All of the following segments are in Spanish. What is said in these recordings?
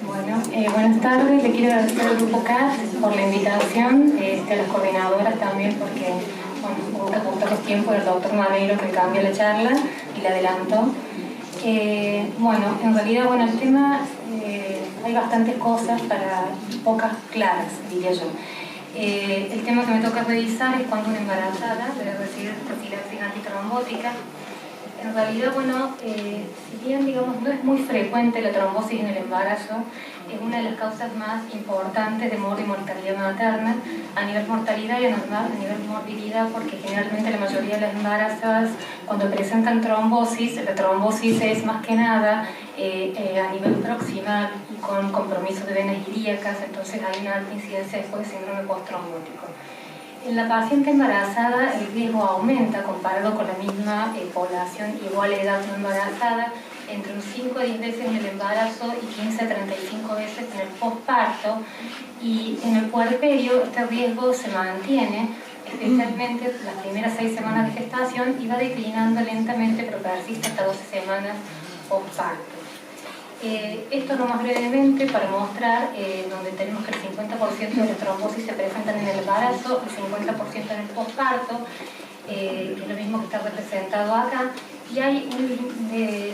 Buenas tardes. Le quiero agradecer al Grupo CAT por la invitación, a las coordinadoras también, porque hubo que ajustar los tiempos del doctor Maneiro, que cambió la charla y la adelantó. En realidad, el tema, hay bastantes cosas para pocas claras, diría yo. El tema que me toca revisar es cuando una embarazada debe recibir profilaxis antitrombótica. En realidad, si bien no es muy frecuente la trombosis en el embarazo, es una de las causas más importantes de muerte y mortalidad materna a nivel mortalidad y a nivel morbilidad, porque generalmente la mayoría de las embarazadas, cuando presentan trombosis, la trombosis es más que nada a nivel proximal y con compromiso de venas ilíacas, entonces hay una alta incidencia después de síndrome postrombótico. En la paciente embarazada el riesgo aumenta comparado con la misma población igual edad no embarazada, entre un 5 a 10 veces en el embarazo y 15 a 35 veces en el posparto, y en el puerperio este riesgo se mantiene, especialmente las primeras 6 semanas de gestación, y va declinando lentamente, pero persiste hasta 12 semanas posparto. Esto no más brevemente para mostrar donde tenemos que el 50% de las trombosis se presentan en el embarazo, el 50% en el posparto, que es lo mismo que está representado acá, y hay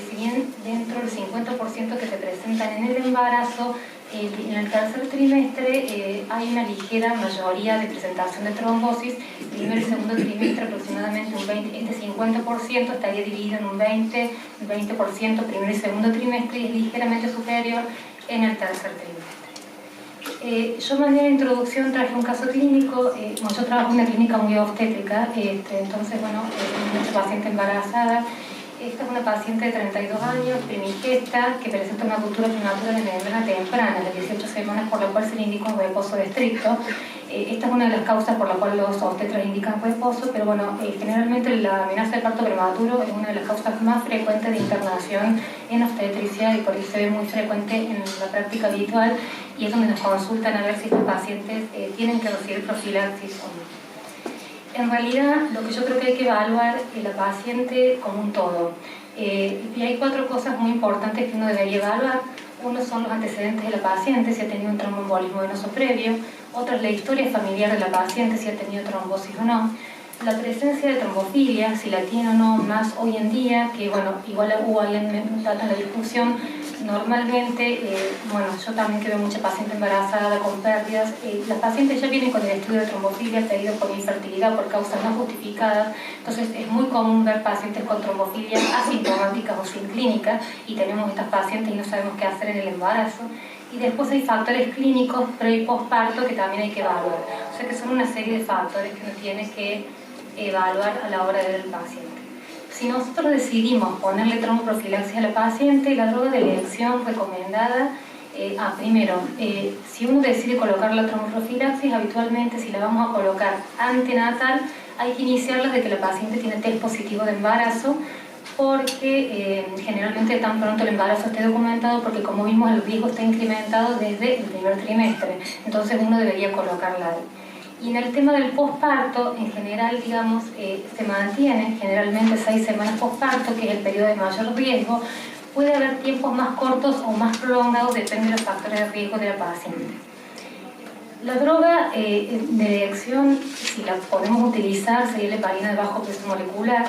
si bien dentro del 50% que se presentan en el embarazo, en el tercer trimestre hay una ligera mayoría de presentación de trombosis. Primer y segundo trimestre aproximadamente un 20, este 50% estaría dividido en un 20% primero y segundo trimestre, y es ligeramente superior en el tercer trimestre. Yo, de manera de introducción, traje un caso clínico. Yo trabajo en una clínica muy obstétrica, entonces mucha paciente embarazada. Esta es una paciente de 32 años, primigesta, que presenta una ruptura prematura de membrana temprana, a las 18 semanas, por la cual se le indica un reposo estricto. Esta es una de las causas por la cual los obstetras indican reposo, pero generalmente la amenaza de parto prematuro es una de las causas más frecuentes de internación en obstetricia, y por eso se ve muy frecuente en la práctica habitual, y es donde nos consultan a ver si estos pacientes tienen que recibir profilaxis o no. En realidad, lo que yo creo que hay que evaluar es la paciente como un todo. Y hay 4 cosas muy importantes que uno debería evaluar. Uno son los antecedentes de la paciente, si ha tenido un tromboembolismo venoso previo. Otra es la historia familiar de la paciente, si ha tenido trombosis o no. La presencia de trombofilia, si la tiene o no, más hoy en día, que igual hubo ahí en la discusión. Normalmente, yo también que veo mucha paciente embarazada con pérdidas, las pacientes ya vienen con el estudio de trombofilia pedido por infertilidad por causas no justificadas, entonces es muy común ver pacientes con trombofilia asintomáticas o sin clínica, y tenemos estas pacientes y no sabemos qué hacer en el embarazo. Y después hay factores clínicos pre y posparto que también hay que evaluar, o sea que son una serie de factores que uno tiene que evaluar a la hora de ver el paciente. Si nosotros decidimos ponerle tromboprofilaxis a la paciente, la droga de elección recomendada, primero, si uno decide colocar la tromboprofilaxis, habitualmente si la vamos a colocar antenatal, hay que iniciarla desde que la paciente tiene test positivo de embarazo, porque generalmente tan pronto el embarazo esté documentado, porque como vimos el riesgo está incrementado desde el primer trimestre, entonces uno debería colocarla ahí. Y en el tema del posparto, en general, se mantiene generalmente 6 semanas posparto, que es el periodo de mayor riesgo. Puede haber tiempos más cortos o más prolongados, depende de los factores de riesgo de la paciente. La droga de elección, si la podemos utilizar, sería la heparina de bajo peso molecular.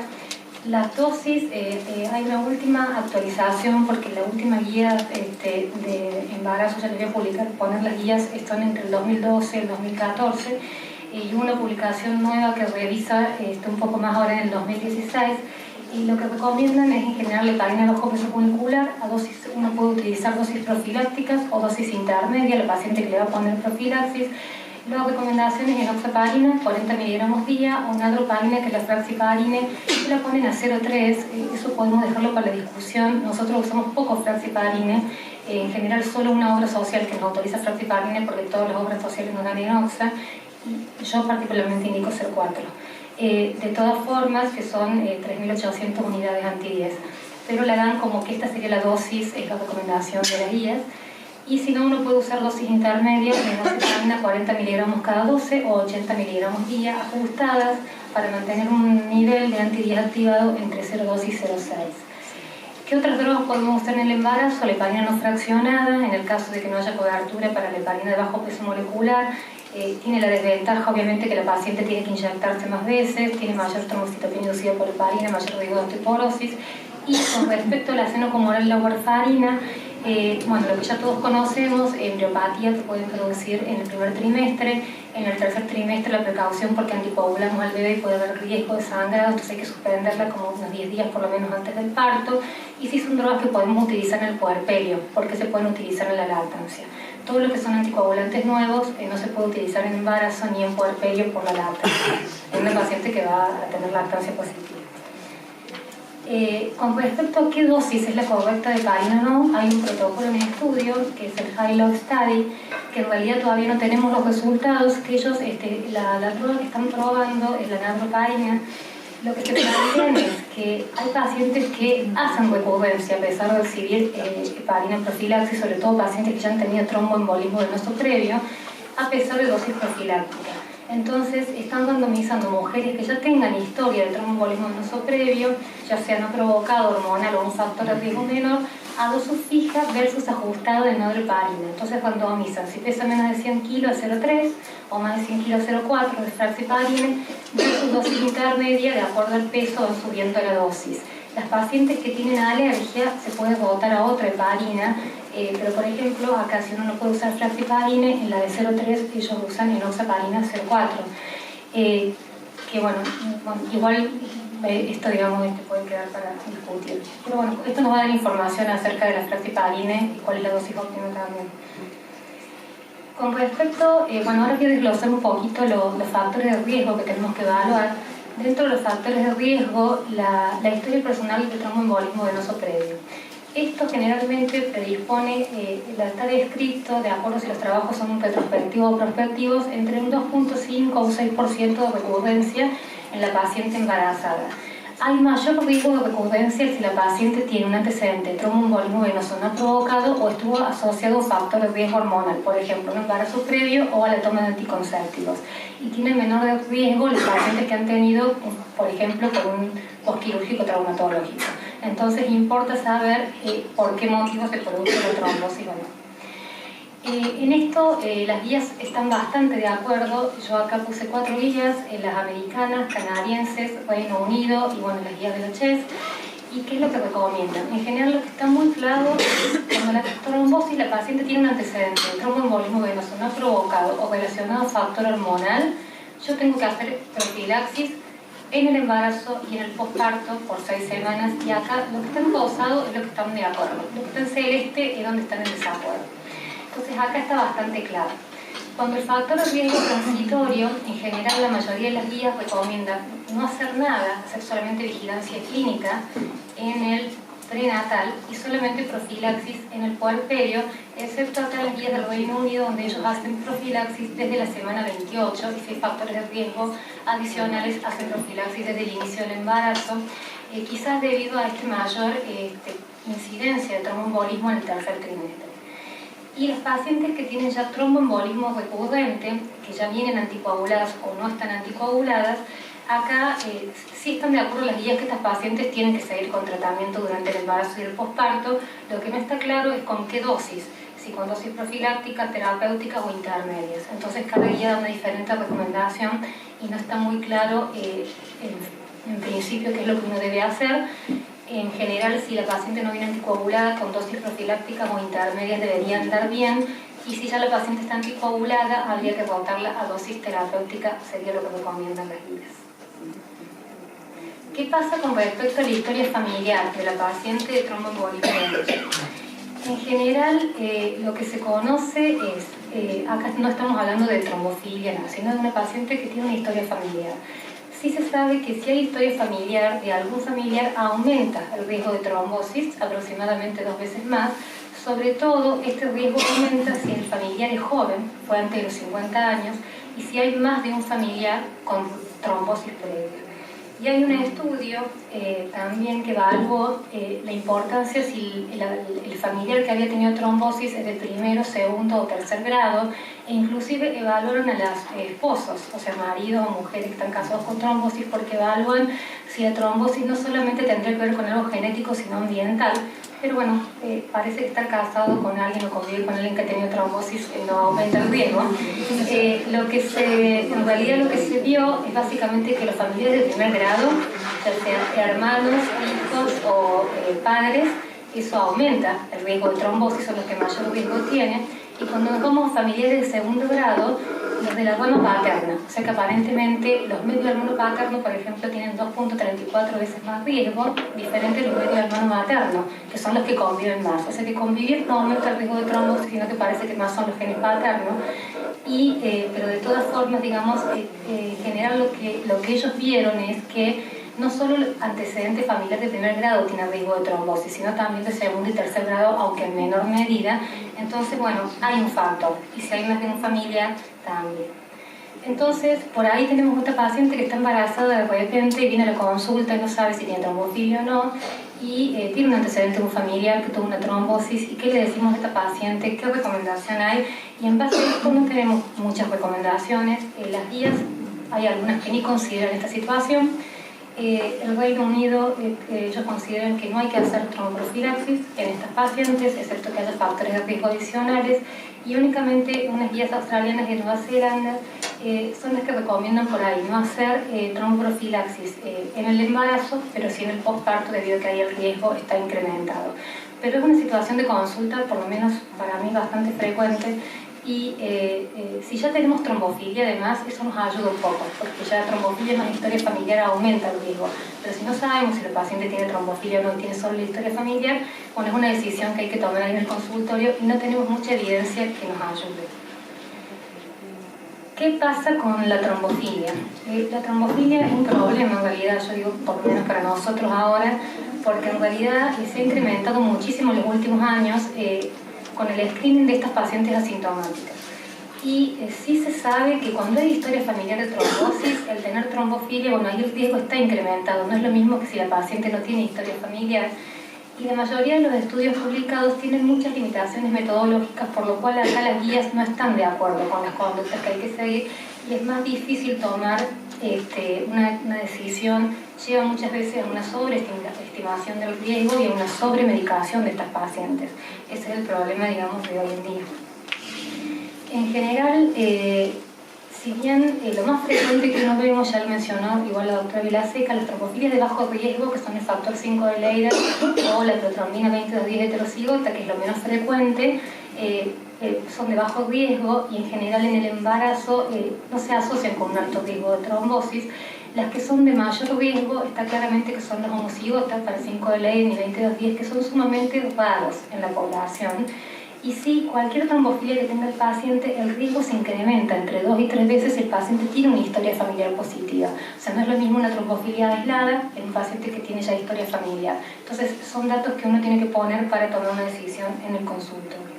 Las dosis, hay una última actualización, porque la última guía de embarazo, ya les voy a poner las guías, están entre el 2012 y el 2014, y una publicación nueva que revisa un poco más ahora en el 2016, y lo que recomiendan es en general la heparina de bajo peso molecular. A dosis, uno puede utilizar dosis profilácticas o dosis intermedia, la paciente que le va a poner profilaxis. Luego recomendaciones: enoxaparina 40 miligramos día, o nadroparina, que es la flaxiparine, que la ponen a 0,3. Eso podemos dejarlo para la discusión. Nosotros usamos poco flaxiparine, en general solo una obra social que nos autoriza flaxiparine, porque todas las obras sociales nos dan enoxa, y yo particularmente indico 0,4. De todas formas, que son 3.800 unidades anti-10, pero la dan como que esta sería la dosis, es la recomendación de las guías. Y si no, uno puede usar dosis intermedias de enoxaparina 40 miligramos cada 12 o 80 miligramos día, ajustadas para mantener un nivel de anti-10 activado entre 0,2 y 0,6. ¿Qué otras drogas podemos usar en el embarazo? La heparina no fraccionada, en el caso de que no haya cobertura para la heparina de bajo peso molecular. Tiene la desventaja, obviamente, que la paciente tiene que inyectarse más veces, tiene mayor trombocitopenia inducida por heparina, mayor riesgo de osteoporosis. Y con respecto a la senocomoral y la warfarina, bueno, lo que ya todos conocemos, embriopatía que pueden producir en el primer trimestre, en el tercer trimestre la precaución porque anticoagulamos al bebé y puede haber riesgo de sangrado, entonces hay que suspenderla como unos 10 días por lo menos antes del parto. Y sí son drogas que podemos utilizar en el puerperio, porque se pueden utilizar en la lactancia. Todo lo que son anticoagulantes nuevos no se puede utilizar en embarazo ni en puerperio por la lactancia, en una paciente que va a tener lactancia positiva. Con respecto a qué dosis es la correcta de heparina o no, hay un protocolo en estudio, que es el High-Low Study, que en realidad todavía no tenemos los resultados, que ellos, la droga que están probando es la naproparina. Lo que se plantean es que hay pacientes que hacen recurrencia a pesar de recibir heparina profilaxis, sobre todo pacientes que ya han tenido tromboembolismo venoso previo, a pesar de dosis profiláctica. Entonces, están randomizando mujeres que ya tengan historia de tromboembolismo venoso previo, ya sea no provocado, hormonal o un factor de riesgo menor, a dosis fija versus ajustado de noradrenalina. Entonces, randomizan si pesa menos de 100 kilos a 0,3 o más de 100 kilos a 0,4 de fraxiparine versus dosis intermedia, de acuerdo al peso van subiendo la dosis. Las pacientes que tienen alergia se puede botar a otra heparina, pero por ejemplo, acá si uno no puede usar fraxiparine, en la de 0,3 ellos usan enoxaparina 0,4. Que bueno, igual esto digamos puede quedar para discutir. Pero bueno, esto nos va a dar información acerca de la fraxiparine y cuál es la dosis óptima también. Con respecto, bueno, ahora quiero desglosar un poquito los factores de riesgo que tenemos que evaluar. Dentro de los factores de riesgo, la historia personal de tromboembolismo venoso previo. Esto generalmente predispone, está descrito, de acuerdo si los trabajos son retrospectivos o prospectivos, entre un 2.5 o un 6% de recurrencia en la paciente embarazada. Hay mayor riesgo de recurrencia si la paciente tiene un antecedente de tromboembolismo venoso no provocado o estuvo asociado a un factor de riesgo hormonal, por ejemplo, un embarazo previo o a la toma de anticonceptivos. Y tiene menor riesgo los pacientes que han tenido, por ejemplo, por un postquirúrgico traumatológico. Entonces, importa saber por qué motivo se produce la trombosis o no. En esto las guías están bastante de acuerdo. Yo acá puse 4 guías, las americanas, canadienses, Reino Unido y bueno, las guías de la CHES. ¿Y qué es lo que recomiendan? En general lo que está muy claro es cuando la trombosis, la paciente tiene un antecedente de tromboembolismo venoso no provocado o relacionado a un factor hormonal, yo tengo que hacer profilaxis en el embarazo y en el posparto por 6 semanas. Y acá lo que está en rosado es lo que están de acuerdo, lo que está en celeste es donde están en desacuerdo. Entonces acá está bastante claro. Cuando el factor de riesgo transitorio, en general la mayoría de las guías recomiendan no hacer nada, hacer solamente vigilancia clínica en el prenatal y solamente profilaxis en el puerperio, excepto acá las guías del Reino Unido, donde ellos hacen profilaxis desde la semana 28 y si hay factores de riesgo adicionales hacen profilaxis desde el inicio del embarazo, quizás debido a esta mayor incidencia de tromboembolismo en el tercer trimestre. Y las pacientes que tienen ya tromboembolismo recurrente, que ya vienen anticoaguladas o no están anticoaguladas, acá sí están de acuerdo las guías que estas pacientes tienen que seguir con tratamiento durante el embarazo y el posparto. Lo que no está claro es con qué dosis, si con dosis profiláctica, terapéutica o intermedias. Entonces cada guía da una diferente recomendación y no está muy claro en principio qué es lo que uno debe hacer. En general, si la paciente no viene anticoagulada, con dosis profilácticas o intermedias debería andar bien, y si ya la paciente está anticoagulada, habría que botarla a dosis terapéutica, sería lo que recomiendan las guías. ¿Qué pasa con respecto a la historia familiar de la paciente de tromboembolismo venoso? En general, lo que se conoce es, acá no estamos hablando de trombofilia, no, sino de una paciente que tiene una historia familiar. Sí se sabe que si hay historia familiar de algún familiar, aumenta el riesgo de trombosis aproximadamente 2 veces más. Sobre todo, este riesgo aumenta si el familiar es joven, fue antes de los 50 años, y si hay más de un familiar con trombosis previa. Y hay un estudio también que evaluó la importancia si el familiar que había tenido trombosis es de primero, segundo o tercer grado. e inclusive evaluaron a los esposos, o sea, maridos o mujeres que están casados con trombosis, porque evalúan si la trombosis no solamente tendría que ver con algo genético, sino ambiental. Pero bueno, parece que estar casado con alguien o convivir con alguien que ha tenido trombosis no aumenta el riesgo. En realidad lo que se vio es básicamente que los familiares de primer grado, ya sean hermanos, hijos o padres, eso aumenta el riesgo de trombosis, son los que mayor riesgo tienen. Y cuando nos vamos a familiares de segundo grado, los de la rama paterna, o sea que aparentemente los medio hermanos paternos, por ejemplo, tienen 2.34 veces más riesgo, diferente de los medio hermanos maternos, que son los que conviven más. O sea que convivir no aumenta el riesgo de trombosis, sino que parece que más son los genes paternos. Pero de todas formas, digamos, en general lo que ellos vieron es que no solo el antecedente familiar de primer grado tiene riesgo de trombosis, sino también de segundo y tercer grado, aunque en menor medida. Entonces, bueno, hay un factor. Y si hay más de un familiar, también. Entonces, por ahí tenemos otra paciente que está embarazada de repente y viene a la consulta y no sabe si tiene trombofilia o no, y tiene un antecedente de un familiar que tuvo una trombosis. ¿Y qué le decimos a esta paciente? ¿Qué recomendación hay? Y en base a esto no tenemos muchas recomendaciones. Las guías, hay algunas que ni consideran esta situación. El Reino Unido, ellos consideran que no hay que hacer tromboprofilaxis en estas pacientes, excepto que haya factores de riesgo adicionales, y únicamente unas guías australianas de Nueva Zelanda son las que recomiendan por ahí no hacer tromboprofilaxis en el embarazo, pero sí en el posparto, debido a que ahí el riesgo está incrementado. Pero es una situación de consulta, por lo menos para mí, bastante frecuente. Y si ya tenemos trombofilia, además, eso nos ayuda un poco, porque ya la trombofilia más historia familiar aumenta el riesgo. Pero si no sabemos si el paciente tiene trombofilia o no, tiene solo la historia familiar, bueno, es una decisión que hay que tomar ahí en el consultorio y no tenemos mucha evidencia que nos ayude. ¿Qué pasa con la trombofilia? La trombofilia es un problema en realidad, yo digo por lo menos para nosotros ahora, porque en realidad se ha incrementado muchísimo en los últimos años con el screening de estas pacientes asintomáticas. Y sí se sabe que cuando hay historia familiar de trombosis, el tener trombofilia, bueno, ahí el riesgo está incrementado. No es lo mismo que si la paciente no tiene historia familiar. Y la mayoría de los estudios publicados tienen muchas limitaciones metodológicas, por lo cual acá las guías no están de acuerdo con las conductas que hay que seguir y es más difícil tomar una decisión. Lleva muchas veces a una sobreestimación del riesgo y a una sobremedicación de estas pacientes. Ese es el problema, digamos, de hoy en día. En general, si bien lo más frecuente que uno vemos, ya lo mencionó igual la doctora Vilaseca, las trombofilias de bajo riesgo, que son el factor 5 de Leiden o la protrombina 2210 heterocigota, que es lo menos frecuente, son de bajo riesgo y en general en el embarazo no se asocian con un alto riesgo de trombosis. Las que son de mayor riesgo está claramente que son los homocigotas para 5 de Leiden y 2210, que son sumamente raros en la población. Y sí, cualquier trombofilia que tenga el paciente, el riesgo se incrementa entre 2 y 3 veces si el paciente tiene una historia familiar positiva. O sea, no es lo mismo una trombofilia aislada en un paciente que tiene ya historia familiar. Entonces, son datos que uno tiene que poner para tomar una decisión en el consultorio.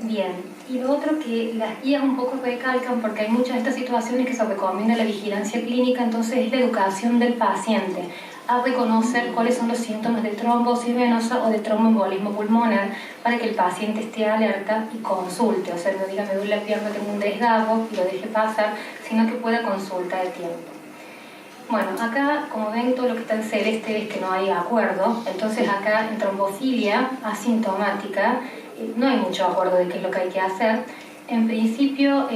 Bien, y lo otro que las guías un poco recalcan, porque hay muchas de estas situaciones que se recomienda la vigilancia clínica, entonces es la educación del paciente a reconocer cuáles son los síntomas de trombosis venosa o de tromboembolismo pulmonar para que el paciente esté alerta y consulte. O sea, no diga me duele la pierna, tengo un desgarro y lo deje pasar, sino que pueda consultar de tiempo. Bueno, acá, como ven, todo lo que está en celeste es que no hay acuerdo. Entonces acá en trombofilia asintomática no hay mucho acuerdo de qué es lo que hay que hacer. En principio,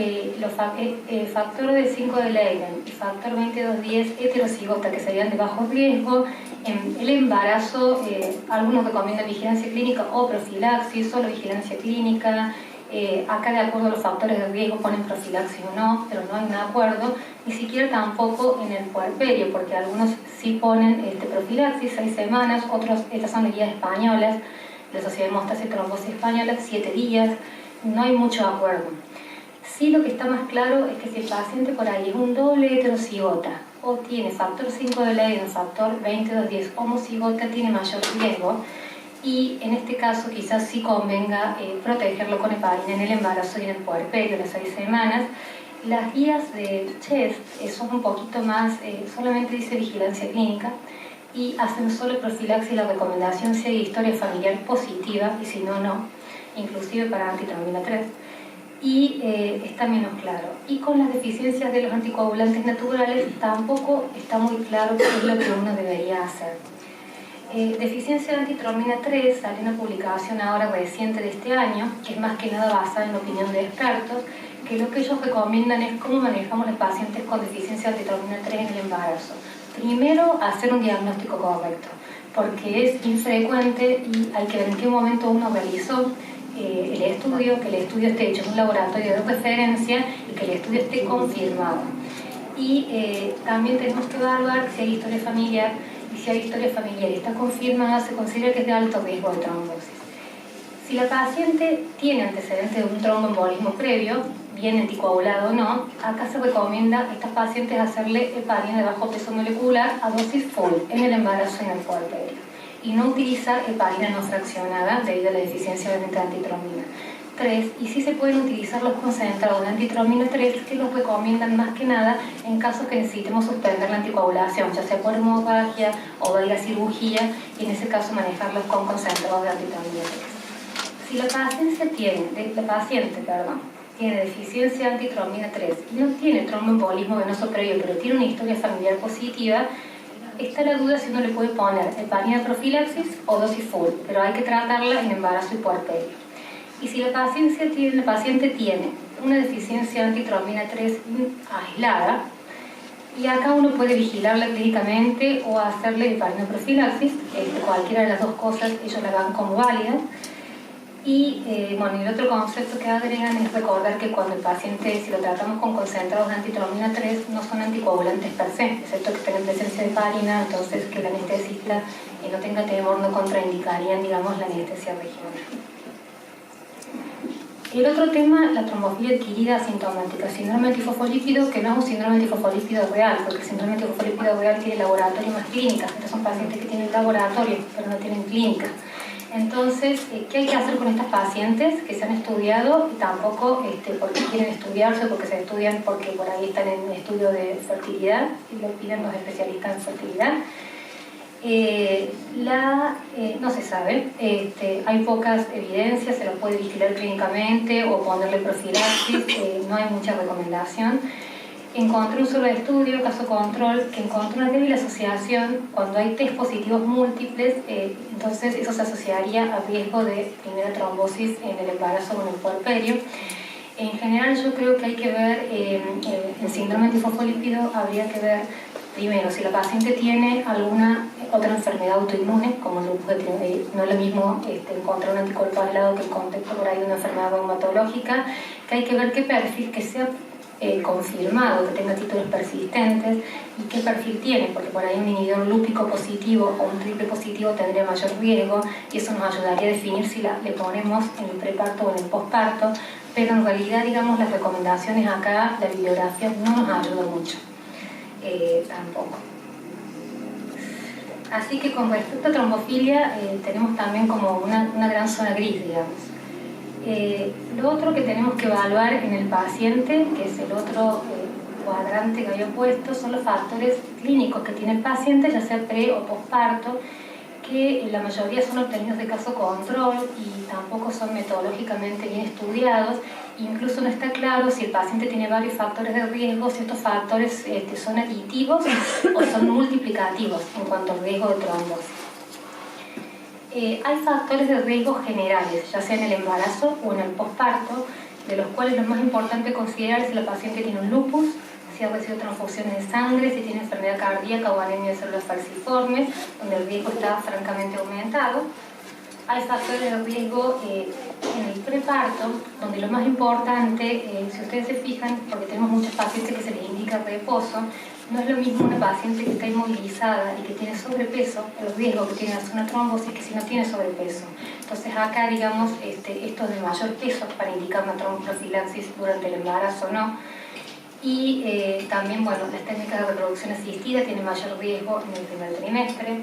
factor de 5 de Leiden y factor 2210 heterocigota, que serían de bajo riesgo. En el embarazo, algunos recomiendan vigilancia clínica o profilaxis, solo vigilancia clínica. Acá, de acuerdo a los factores de riesgo, ponen profilaxis o no, pero no hay un acuerdo. Ni siquiera tampoco en el puerperio, porque algunos sí ponen profilaxis, 6 semanas, otros, estas son las guías españolas, la Sociedad de Hemostasia y Trombosis Española, 7 días. No hay mucho acuerdo. Sí, lo que está más claro es que si el paciente por ahí es un doble heterocigota o tiene factor 5 de Leiden, factor 2210 homocigota, tiene mayor riesgo y en este caso quizás sí convenga protegerlo con heparina en el embarazo y en el puerperio, las 6 semanas. Las guías de CHEST son un poquito más, solamente dice vigilancia clínica y hacen solo profilaxis. La recomendación si hay historia familiar positiva y si no, no. inclusive para antitrombina 3, y está menos claro. Y con las deficiencias de los anticoagulantes naturales tampoco está muy claro qué es lo que uno debería hacer. Deficiencia de antitrombina 3, sale una publicación ahora reciente de este año, que es más que nada basada en la opinión de expertos, que lo que ellos recomiendan es cómo manejamos los pacientes con deficiencia de antitrombina 3 en el embarazo. Primero, hacer un diagnóstico correcto, porque es infrecuente y hay que ver en qué momento uno realizó el estudio, que el estudio esté hecho en un laboratorio de referencia y que el estudio esté confirmado. Y también tenemos que evaluar si hay historia familiar, y si hay historia familiar y está confirmada, se considera que es de alto riesgo de trombosis. Si la paciente tiene antecedentes de un tromboembolismo previo, bien anticoagulado o no, acá se recomienda a estas pacientes hacerle heparina de bajo peso molecular a dosis full en el embarazo y en el puerperio, y no utilizar heparina no fraccionada debido a la deficiencia de antitrombina 3, y sí se pueden utilizar los concentrados de antitrombina 3 que los recomiendan más que nada en casos que necesitemos suspender la anticoagulación, ya sea por hemorragia o de la cirugía, y en ese caso manejarlos con concentrados de antitrombina 3. Si la paciente tiene deficiencia de antitrombina 3 y no tiene tromboembolismo venoso previo, pero tiene una historia familiar positiva, está la duda si uno le puede poner heparina profilaxis o dosis full, pero hay que tratarla en embarazo y puerperio. Y si la paciente tiene una deficiencia de antitrombina 3 aislada, y acá uno puede vigilarla clínicamente o hacerle heparina profilaxis, cualquiera de las dos cosas ellos la dan como válida. Y el otro concepto que agregan es recordar que cuando el paciente, si lo tratamos con concentrados de antitrombina 3, no son anticoagulantes per se, excepto que estén en presencia de heparina, entonces que el anestesista no tenga temor, no contraindicarían, digamos, la anestesia regional. El otro tema, la trombofilia adquirida asintomática, síndrome antifosfolípido, que no es un síndrome antifosfolípido real, porque el síndrome antifosfolípido real tiene laboratorio más clínica. Estos son pacientes que tienen laboratorio, pero no tienen clínica. Entonces, ¿qué hay que hacer con estas pacientes que se han estudiado y tampoco porque quieren estudiarse o porque se estudian porque por ahí están en estudio de fertilidad y lo piden los especialistas en fertilidad? No se sabe, hay pocas evidencias, se lo puede vigilar clínicamente o ponerle profilaxis, no hay mucha recomendación. Encontré un solo estudio, caso control, que encontró una débil asociación cuando hay test positivos múltiples, entonces eso se asociaría a riesgo de primera trombosis en el embarazo o en el puerperio. En general yo creo que hay que ver el síndrome antifosfolípido, habría que ver primero si la paciente tiene alguna otra enfermedad autoinmune, como el lupus, no es lo mismo encontrar un anticuerpo aislado que el contexto por ahí de una enfermedad reumatológica, que hay que ver qué perfil, que sea confirmado, que tenga títulos persistentes y qué perfil tiene, porque por ahí un inhibidor lúpico positivo o un triple positivo tendría mayor riesgo y eso nos ayudaría a definir si le ponemos en el preparto o en el posparto, pero en realidad, digamos, las recomendaciones acá, la bibliografía no nos ayuda mucho, tampoco. Así que con respecto a trombofilia tenemos también como una gran zona gris, digamos. Lo otro que tenemos que evaluar en el paciente, que es el otro cuadrante que había puesto, son los factores clínicos que tiene el paciente, ya sea pre o posparto, que la mayoría son obtenidos de caso control y tampoco son metodológicamente bien estudiados. Incluso no está claro si el paciente tiene varios factores de riesgo, si estos factores son aditivos o son multiplicativos en cuanto al riesgo de trombosis. Hay factores de riesgo generales, ya sea en el embarazo o en el posparto, de los cuales lo más importante considerar es si la paciente tiene un lupus, si ha recibido transfusiones de sangre, si tiene enfermedad cardíaca o anemia de células falciformes, donde el riesgo está francamente aumentado. Hay factores de riesgo en el preparto, donde lo más importante, si ustedes se fijan, porque tenemos muchos pacientes que se les indica reposo, no es lo mismo una paciente que está inmovilizada y que tiene sobrepeso, el riesgo que tiene de hacer una trombosis, que si no tiene sobrepeso. Entonces acá, digamos, esto es de mayor peso para indicar una tromboprofilaxis durante el embarazo o no. Y también, bueno, las técnicas de reproducción asistida tienen mayor riesgo en el primer trimestre.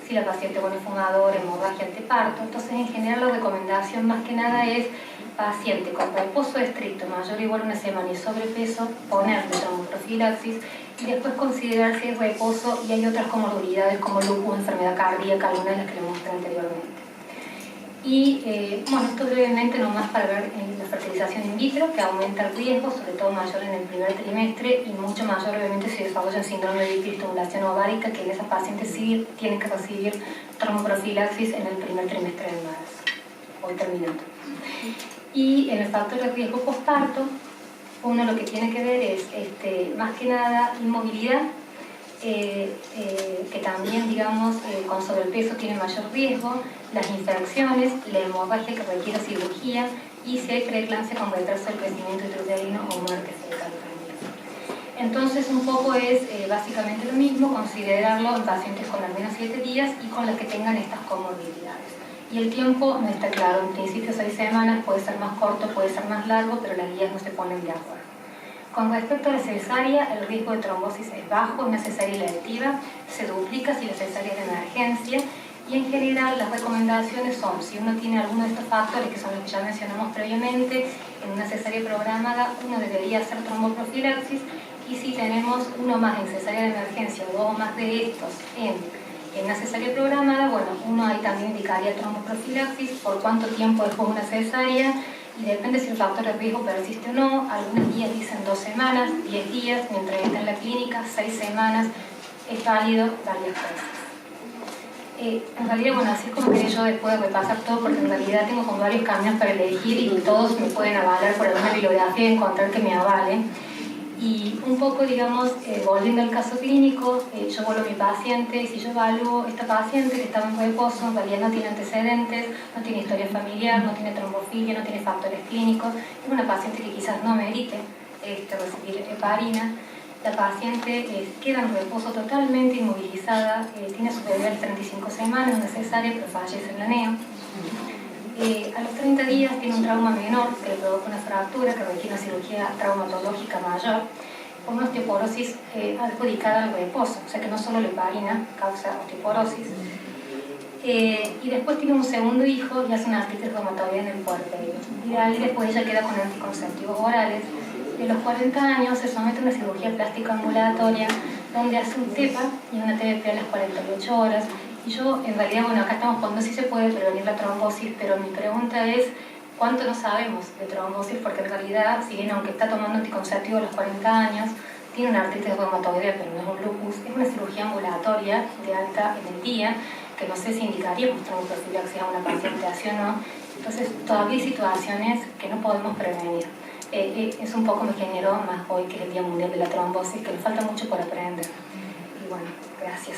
Si la paciente es fumadora, hemorragia anteparto. Entonces, en general, la recomendación más que nada es paciente con reposo estricto mayor o igual a una semana y sobrepeso, ponerle tromboprofilaxis y después considerar si es reposo y hay otras comorbilidades como lupus, enfermedad cardíaca, algunas de las que le mostré anteriormente. Y bueno, esto brevemente nomás para ver en la fertilización in vitro, que aumenta el riesgo, sobre todo mayor en el primer trimestre y mucho mayor obviamente si desarrolla el síndrome de hiperestimulación ovárica, que en esas pacientes sí tienen que recibir tromboprofilaxis en el primer trimestre del embarazo, hoy terminando. Y en el factor de riesgo postparto, uno lo que tiene que ver es más que nada inmovilidad, que también, digamos, con sobrepeso tiene mayor riesgo, las infecciones, la hemorragia que requiere cirugía y si hay preeclampsia con retraso del crecimiento intrauterino o muerte fetal. Entonces, un poco es básicamente lo mismo, considerarlo en pacientes con al menos 7 días y con las que tengan estas comorbilidades. Y el tiempo no está claro, en principio 6 semanas, puede ser más corto, puede ser más largo, pero las guías no se ponen de acuerdo. Con respecto a la cesárea, el riesgo de trombosis es bajo, una cesárea electiva se duplica si la cesárea es de emergencia y en general las recomendaciones son, si uno tiene alguno de estos factores que son los que ya mencionamos previamente, en una cesárea programada uno debería hacer tromboprofilaxis y si tenemos uno más en cesárea de emergencia o 2 más de estos en una cesárea programada, bueno, uno ahí también indicaría tromboprofilaxis, por cuánto tiempo después de una cesárea, y depende si el factor de riesgo persiste o no. Algunas guías dicen 2 semanas, 10 días, mientras está en la clínica, 6 semanas, es válido varias veces. En realidad, bueno, así es como quería yo después de repasar todo, porque en realidad tengo como varios caminos para elegir y todos me pueden avalar por alguna bibliografía y encontrar que me avale. Y un poco, digamos, volviendo al caso clínico, yo vuelvo a mi paciente y si yo evalúo esta paciente que estaba en reposo, en realidad no tiene antecedentes, no tiene historia familiar, no tiene trombofilia, no tiene factores clínicos, es una paciente que quizás no merite recibir heparina. La paciente queda en reposo totalmente inmovilizada, tiene su bebé a las 35 semanas, una cesárea, pero fallece en la neo. A los 30 días tiene un trauma menor que le provoca una fractura que requiere una cirugía traumatológica mayor por una osteoporosis adjudicada al reposo, o sea que no solo la heparina causa osteoporosis. Y después tiene un segundo hijo y hace una artritis reumatoidea en el puerperio. Y de ahí después ella queda con anticonceptivos orales. De los 40 años se somete a una cirugía plástica ambulatoria donde hace un TEPA y una TBP a las 48 horas. Y yo, en realidad, bueno, acá estamos poniendo si se puede prevenir la trombosis, pero mi pregunta es ¿cuánto no sabemos de trombosis? Porque en realidad, si bien aunque está tomando anticonceptivo a los 40 años, tiene una artritis reumatoidea, pero no es un lupus, es una cirugía ambulatoria de alta en el día, que no sé si indicaríamos tromboprofilaxis a una paciente así o no. Entonces, todavía hay situaciones que no podemos prevenir. Es un poco me generó más hoy que es el Día Mundial de la Trombosis, que nos falta mucho por aprender. Y bueno, gracias.